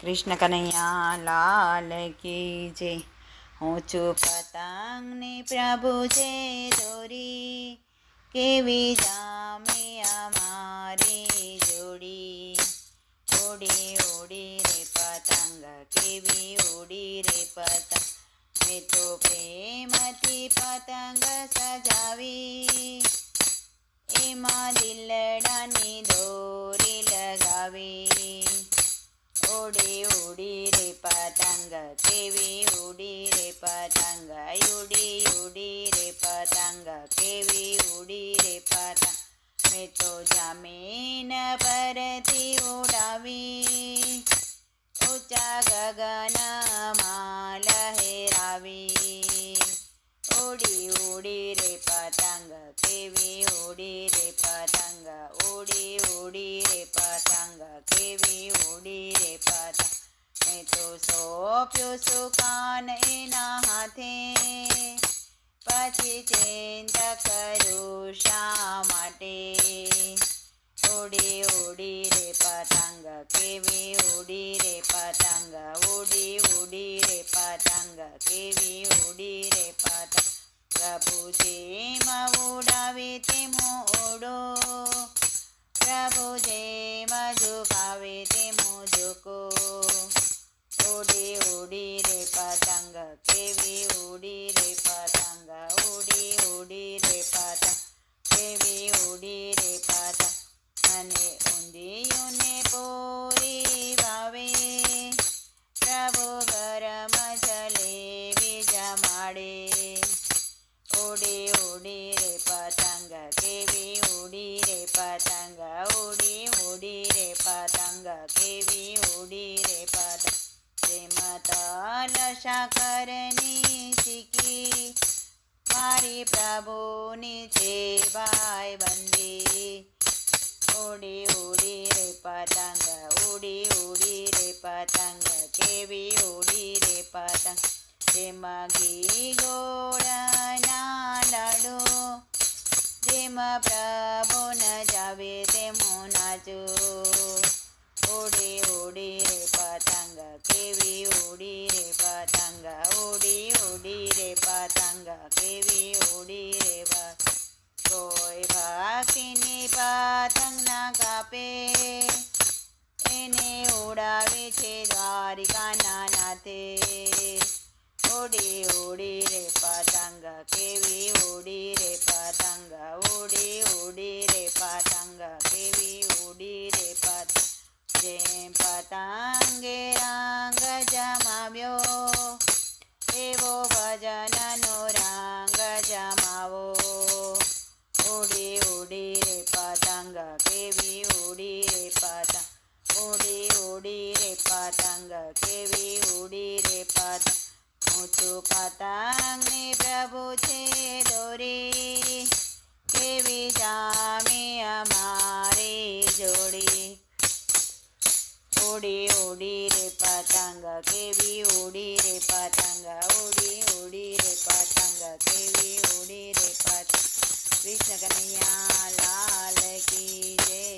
કૃષ્ણ કનૈયા લાલ કી જય। હું છું પતંગની પ્રભુ છે દોરી, કેવી જામે અમારી જોડી। ઉડી ઉડી રે પતંગ, કેવી ઉડી રે પતંગ, મેં તો પ્રેમથી પતંગ સજાવી, એમાં દિલડાની દોરી લગાવી। ઉડી ઉડી રે પતંગ, કેવી ઉડી રે પતંગ, ઉડી ઉડી રે પતંગ, કેવી ઉડી રે પતંગ, મેં તો જમીન પરથી ઉડાવી, ઊંચા ગગનમાં લહેરાવી। ઉડી ઉડી રે પતંગ, કેવી ઉડી રે પતંગ, ઉડી ઉડી રે પતંગ, કેવી ઉડી રે પતંગ, મેં તો સોંપ્યું સુકાન એના હાથે, પછી ચિંતા કરું શા માટે। ઉડી ઉડી રે પતંગ, કેવી ઉડી રે પતંગ, ઉડી ઉડી રે પતંગ, કેવી ઉડી રે પતંગ, પ્રભુ જેમ ઉડાવે તેમ ઉડો, પ્રભુ જેમ ઝુકાવે તેમ ઝુકો। ઉડી ઉડી રે પતંગ, કેવી ઉડી રે પતંગ, ઉડી ઉડી રે પતંગ, કેવી ઉડી રે પતંગ, મને ઊંધિયું ને પૂરી ભાવે, પ્રભુ ગરમ જલેબી જમાડે। ઉડી ઉડી રે પતંગ, કેવી ઉડી રે પતંગ, ઉડી ઉડી રે પતંગ, કેવી ઉડી રે પતંગ, જેમ તલ સાકરની ચીકી, મારી પ્રભુની છે ભાઈ બંદી। ઉડી ઉડી રે પતંગ, ઉડી ઉડી રે પતંગ, કેવી ઉડી રે પતંગ, જેમ ઘી ગોળના લાડુ, જેમ પ્રભુ ન જાવે તેમ નાચું। ઉડી ઉડી રે પતંગ, કેવી ઉડી રે પતંગ, ઉડી ઉડી રે પતંગ, કેવી ઉડી રે પતંગ, કોઈ ભાખીની પતંગ ના કાપે, એને ઉડાવે છે દ્વારિકાના નાથે। ઉડી ઉડી રે પતંગ, કેવી ઉડી રે પતંગ, ઉડી ઉડી રે પતંગ, કેવી ઉડી રે પતંગ, જેમ પતંગે રંગ જમાવ્યો, એવો ભજનનો રંગ જમાવો। ઉડી ઉડી રે પતંગ, કેવી ઉડી રે પતંગ, ઉડી ઉડી રે પતંગ, કેવી ઉડી રે પતંગ, હું છું પતંગની પ્રભુ છે દોરી, કેવી જામે અમારી જોડી। ઉડી ઉડી રે પતંગ, કેવી ઉડી રે પતંગ, ઉડી ઉડી રે પતંગ, કેવી ઉડી રે પતંગ। કૃષ્ણ કનૈયા લાલ કી જય।